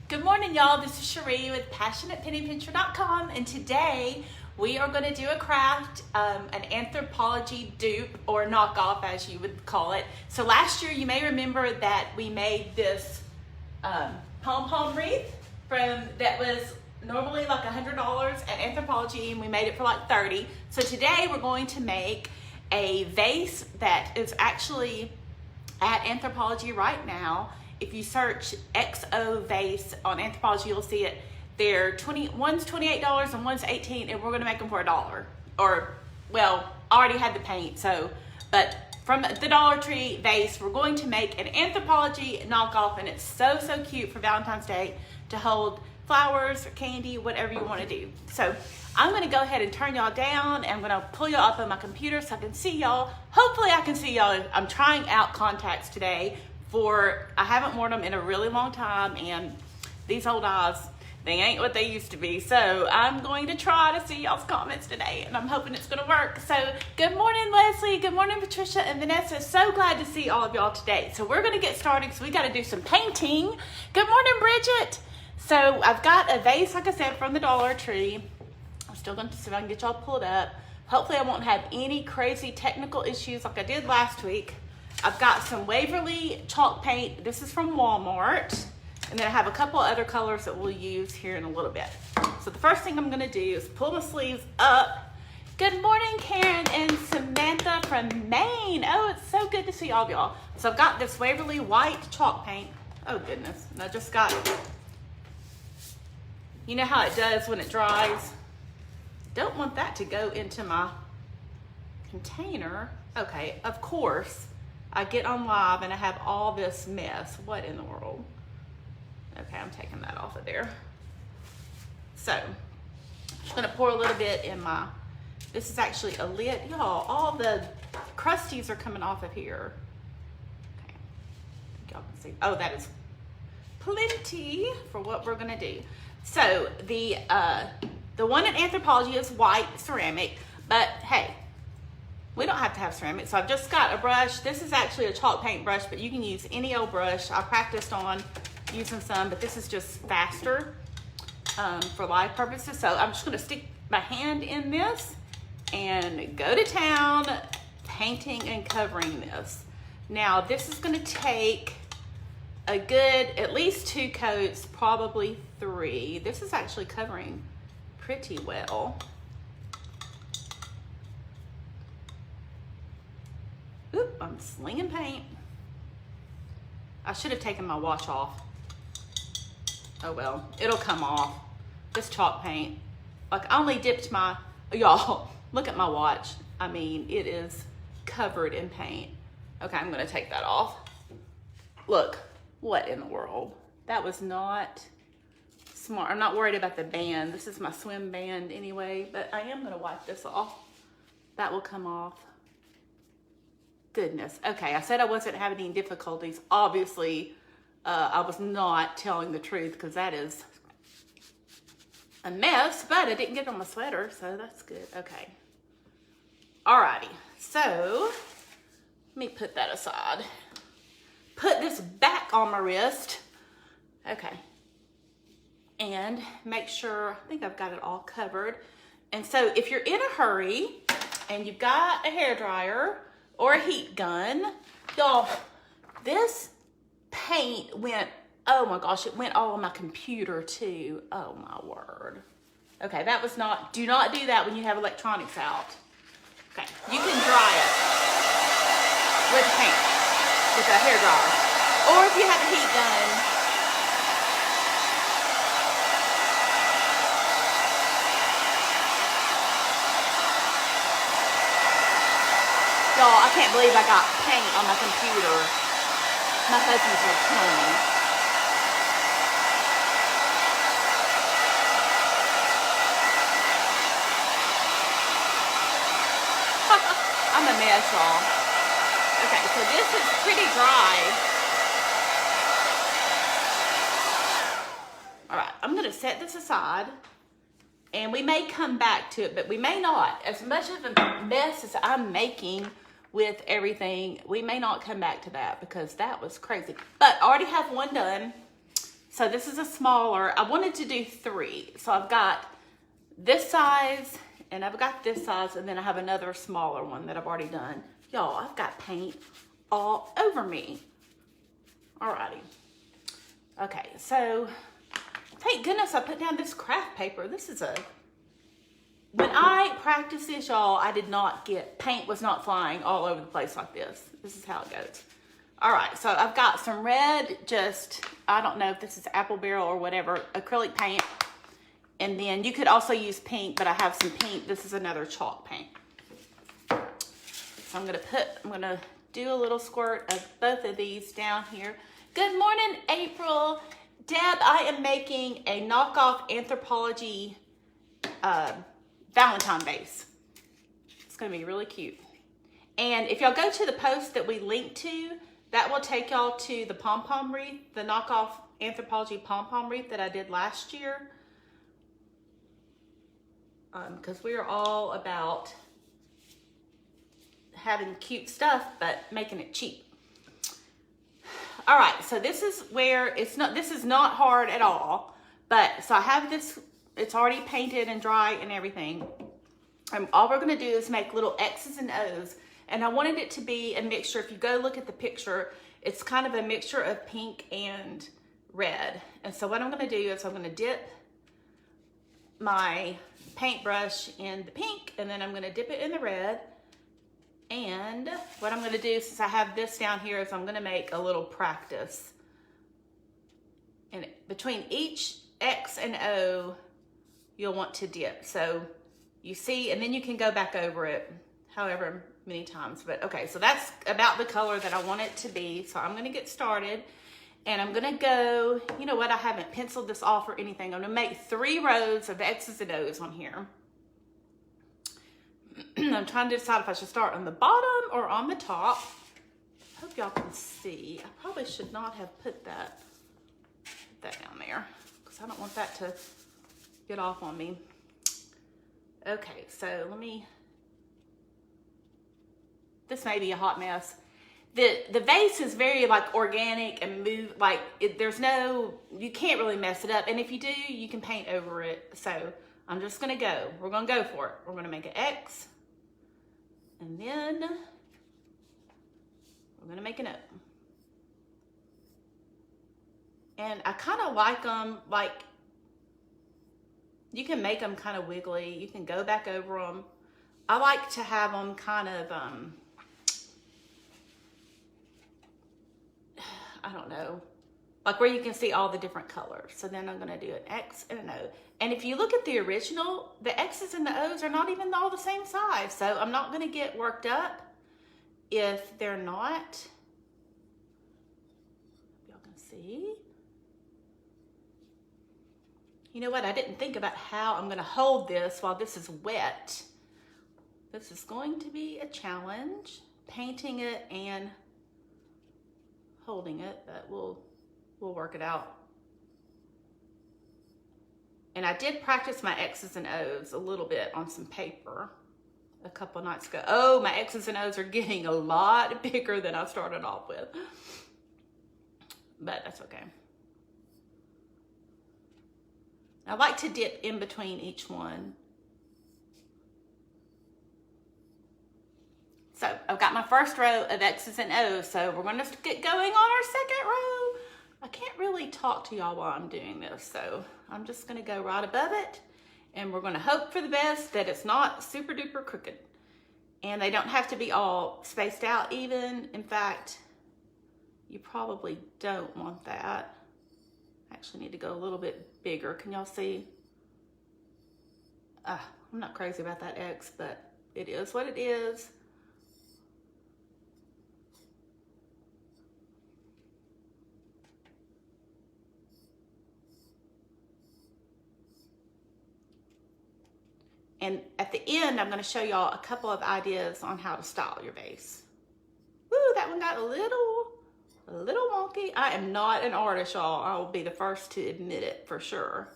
Good morning, y'all. This is Cherie with PassionatePennyPincher.com, and today we are going to do a craft, an Anthropologie dupe or knockoff, as you would call it. So last year, you may remember that we made this pom-pom wreath that was normally like $100 at Anthropologie, and we made it for like $30. So today we're going to make a vase that is actually at Anthropologie right now. If you search XO vase on Anthropologie, you'll see it. One's $28 and one's $18, and we're gonna make them for $1. Or, well, I already had the paint, but from the Dollar Tree vase, we're going to make an Anthropologie knockoff, and it's so cute for Valentine's Day to hold flowers or candy, whatever you wanna do. So I'm gonna go ahead and turn y'all down, and I'm gonna pull y'all up on my computer so I can see y'all. Hopefully I can see y'all. I'm trying out contacts today. I haven't worn them in a really long time, and these old eyes, they ain't what they used to be. So I'm going to try to see y'all's comments today, and I'm hoping it's gonna work. So good morning, Leslie. Good morning, Patricia and Vanessa. So glad to see all of y'all today. So we're gonna get started because we gotta do some painting. Good morning, Bridget. So I've got a vase, like I said, from the Dollar Tree. I'm still gonna see if I can get y'all pulled up. Hopefully I won't have any crazy technical issues like I did last week. I've got some Waverly chalk paint. This is from Walmart. And then I have a couple other colors that we'll use here in a little bit. So the first thing I'm gonna do is pull my sleeves up. Good morning, Karen and Samantha from Maine. Oh, it's so good to see all of y'all. So I've got this Waverly white chalk paint. Oh goodness, and I just got it. You know how it does when it dries? Don't want that to go into my container. Okay, of course. I get on live and I have all this mess. What in the world? Okay, I'm taking that off of there. So, I'm just gonna pour a little bit in this is actually a lid. Y'all, all the crusties are coming off of here. Okay, y'all can see. Oh, that is plenty for what we're gonna do. So, the one at Anthropologie is white ceramic, but hey, we don't have to have ceramic. So I've just got a brush. This is actually a chalk paint brush, but you can use any old brush. I practiced on using some, but this is just faster for live purposes. So I'm just gonna stick my hand in this and go to town painting and covering this. Now this is gonna take a good, at least 2 coats, probably 3. This is actually covering pretty well. Oop, I'm slinging paint. I should have taken my watch off. Oh well, it'll come off. This chalk paint. Like I only dipped y'all, look at my watch. I mean, it is covered in paint. Okay, I'm gonna take that off. Look, what in the world? That was not smart. I'm not worried about the band. This is my swim band anyway, but I am gonna wipe this off. That will come off. Goodness. Okay, I said I wasn't having any difficulties. Obviously, I was not telling the truth because that is a mess, but I didn't get on my sweater, so that's good. Okay. Alrighty, so let me put that aside. Put this back on my wrist. Okay. And make sure, I think I've got it all covered. And so if you're in a hurry and you've got a hairdryer or a heat gun, y'all, this paint went, oh my gosh, it went all on my computer too. Oh my word. Okay, that was not, do not do that when you have electronics out. Okay, you can dry it with paint, with a hairdryer. Or if you have a heat gun, y'all, I can't believe I got paint on my computer. My husband's will kill me. I'm a mess, y'all. Okay, so this is pretty dry. All right, I'm gonna set this aside. And we may come back to it, but we may not. As much of a mess as I'm making with everything, we may not come back to that because that was crazy. But I already have one done. So this is a smaller. I wanted to do 3. So I've got this size, and I've got this size, and then I have another smaller one that I've already done. Y'all, I've got paint all over me. Alrighty. Okay, so thank goodness I put down this craft paper. This is when I practiced this, y'all, I did not get, paint was not flying all over the place like this. This is how it goes. All right, so I've got some red, just, I don't know if this is apple barrel or whatever, acrylic paint. And then you could also use pink, but I have some pink. This is another chalk paint. So I'm gonna do a little squirt of both of these down here. Good morning, April. Deb, I am making a knockoff Anthropologie Valentine vase. It's gonna be really cute. And if y'all go to the post that we linked to, that will take y'all to the pom-pom wreath, the knockoff Anthropologie pom-pom wreath that I did last year. Because we are all about having cute stuff, but making it cheap. All right, so this is where this is not hard at all, but so I have this, it's already painted and dry and everything. And all we're gonna do is make little X's and O's. And I wanted it to be a mixture. If you go look at the picture, it's kind of a mixture of pink and red. And so what I'm gonna do is I'm gonna dip my paintbrush in the pink, and then I'm gonna dip it in the red. And what I'm gonna do, since I have this down here, is I'm gonna make a little practice. And between each X and O, you'll want to dip. So you see, and then you can go back over it however many times. But okay, so that's about the color that I want it to be. So I'm gonna get started. And I'm gonna go, you know what, I haven't penciled this off or anything. I'm gonna make 3 rows of X's and O's on here. I'm trying to decide if I should start on the bottom or on the top. Hope y'all can see. I probably should not have put that down there because I don't want that to get off on me. Okay, so this may be a hot mess. The vase is very like organic and you can't really mess it up. And if you do, you can paint over it. So I'm just gonna go. We're gonna go for it. We're gonna make an X, and then we're gonna make an O. And I kind of like them, like you can make them kind of wiggly. You can go back over them. I like to have them kind of, I don't know, like where you can see all the different colors. So then I'm gonna do an X and an O. And if you look at the original, the X's and the O's are not even all the same size. So I'm not gonna get worked up if they're not. Y'all can see. You know what, I didn't think about how I'm gonna hold this while this is wet. This is going to be a challenge, painting it and holding it, but we'll work it out. And I did practice my X's and O's a little bit on some paper a couple nights ago. Oh, my X's and O's are getting a lot bigger than I started off with, but that's okay. I like to dip in between each one. So I've got my first row of X's and O's, so we're gonna get going on our second row. I can't really talk to y'all while I'm doing this, so I'm just gonna go right above it, and we're gonna hope for the best that it's not super duper crooked. And they don't have to be all spaced out even. In fact, you probably don't want that. I actually need to go a little bit bigger. Can y'all see? I'm not crazy about that X, but it is what it is. And at the end, I'm gonna show y'all a couple of ideas on how to style your vase. Woo, that one got a little wonky. I am not an artist, y'all. I will be the first to admit it for sure.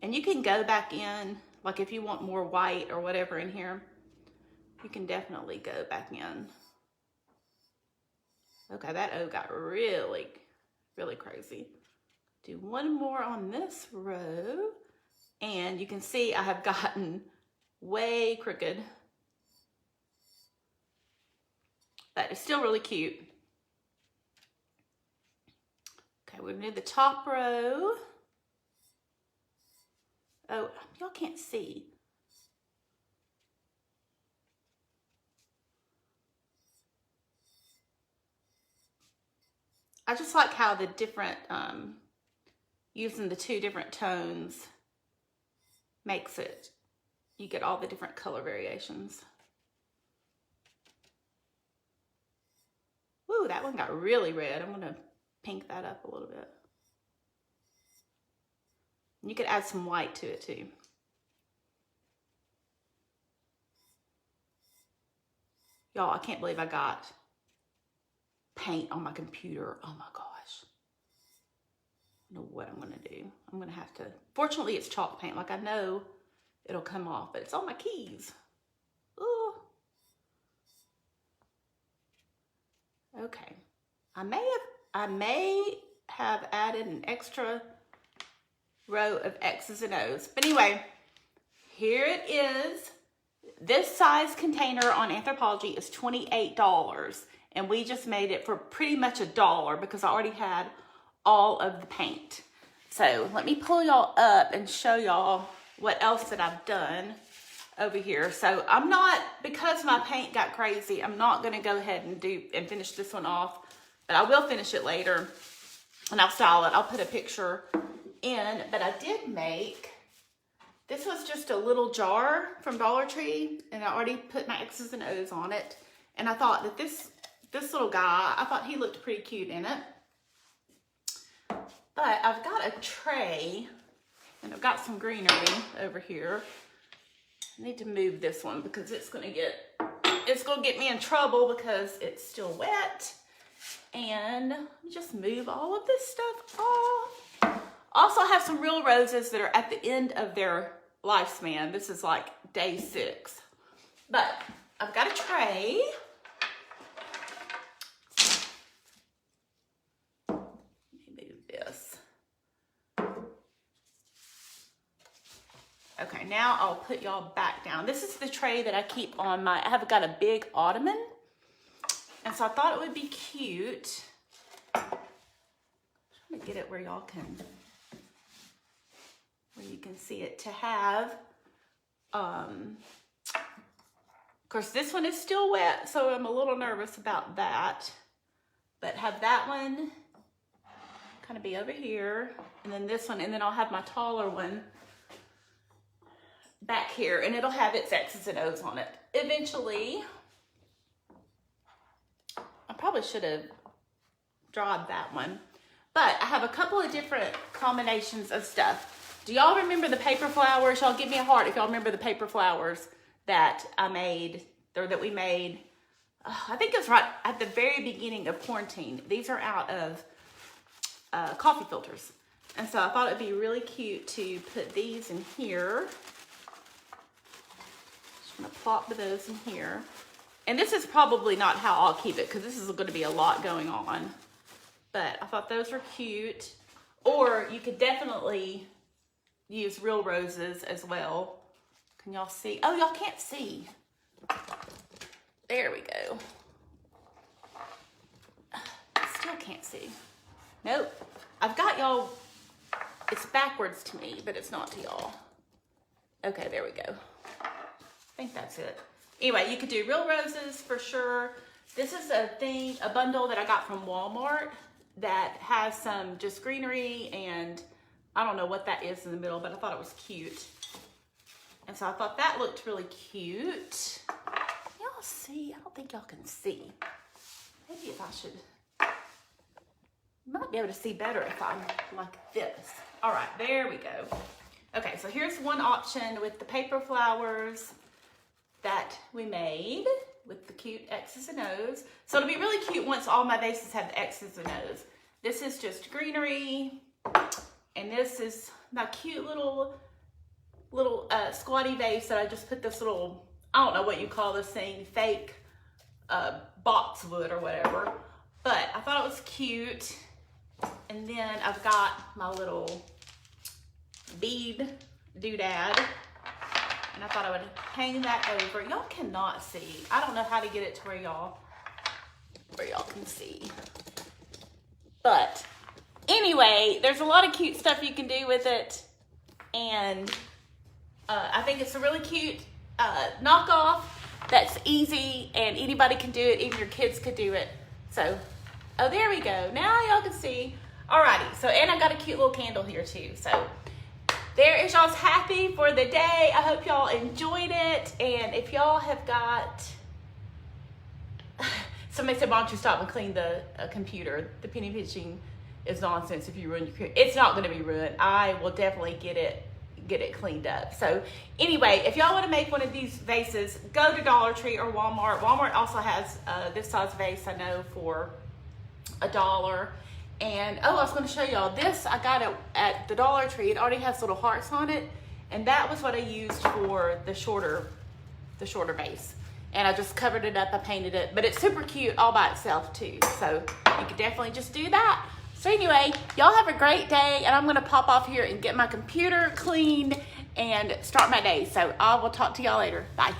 And you can go back in, like if you want more white or whatever in here, you can definitely go back in. Okay, that O got really Really crazy. Do one more on this row. And you can see I have gotten way crooked. But it's still really cute. Okay, we're gonna do the top row. Oh, y'all can't see. I just like how the different, using the two different tones makes it, you get all the different color variations. Ooh, that one got really red. I'm gonna pink that up a little bit. You could add some white to it too. Y'all, I can't believe I got paint on my computer. Oh my gosh. I don't know what I'm gonna do. I'm gonna have to, fortunately it's chalk paint. Like I know it'll come off, but it's on my keys. Ooh. Okay. I may have added an extra row of X's and O's. But anyway, here it is. This size container on Anthropologie is $28. And we just made it for pretty much $1 because I already had all of the paint. So let me pull y'all up and show y'all what else that I've done over here. So I'm not, because my paint got crazy, I'm not gonna go ahead and finish this one off, but I will finish it later and I'll style it. I'll put a picture in, but I did make, this was just a little jar from Dollar Tree and I already put my X's and O's on it. And I thought that this little guy, I thought he looked pretty cute in it. But I've got a tray and I've got some greenery over here. I need to move this one because it's gonna get me in trouble because it's still wet. And just move all of this stuff off. Also have some real roses that are at the end of their lifespan. This is like day 6. But I've got a tray. Okay, now I'll put y'all back down. This is the tray that I keep on I have got a big ottoman. And so I thought it would be cute. I'm trying to get it where y'all can, where you can see it, to have, of course this one is still wet, so I'm a little nervous about that. But have that one kind of be over here, and then this one, and then I'll have my taller one back here, and it'll have its X's and O's on it. Eventually, I probably should have drawn that one, but I have a couple of different combinations of stuff. Do y'all remember the paper flowers? Y'all give me a heart if y'all remember the paper flowers that I made, or that we made. I think it was right at the very beginning of quarantine. These are out of coffee filters. And so I thought it'd be really cute to put these in here. I'm gonna plop those in here. And this is probably not how I'll keep it because this is going to be a lot going on. But I thought those were cute. Or you could definitely use real roses as well. Can y'all see? Oh, y'all can't see. There we go. Still can't see. Nope. I've got y'all, it's backwards to me, but it's not to y'all. Okay, there we go. I think that's it. Anyway, you could do real roses for sure. This is a bundle that I got from Walmart that has some just greenery, and I don't know what that is in the middle, but I thought it was cute. And so I thought that looked really cute. Y'all see? I don't think y'all can see. Maybe if I should, you might be able to see better if I'm like this. All right, there we go. Okay, so here's one option with the paper flowers that we made with the cute X's and O's. So it'll be really cute once all my vases have the X's and O's. This is just greenery, and this is my cute little squatty vase that I just put this little, I don't know what you call this thing, fake boxwood or whatever. But I thought it was cute. And then I've got my little bead doodad. And I thought I would hang that over. Y'all cannot see. I don't know how to get it to where y'all can see. But anyway, there's a lot of cute stuff you can do with it. And I think it's a really cute knockoff that's easy and anybody can do it. Even your kids could do it. So, oh, there we go. Now y'all can see. Alrighty, so, and I got a cute little candle here too. So, there is y'all's happy for the day. I hope y'all enjoyed it. And if y'all have got, somebody said, why don't you stop and clean the computer? The penny pinching is nonsense if you ruin your computer. It's not gonna be ruined. I will definitely get it cleaned up. So anyway, if y'all wanna make one of these vases, go to Dollar Tree or Walmart. Walmart also has this size vase, I know, for $1. And oh, I was going to show y'all this. I got it at the Dollar Tree. It already has little hearts on it, and that was what I used for the shorter vase. And I just covered it up. I painted it, but it's super cute all by itself too. So you could definitely just do that. So anyway, y'all have a great day, and I'm going to pop off here and get my computer cleaned and start my day. So I will talk to y'all later. Bye.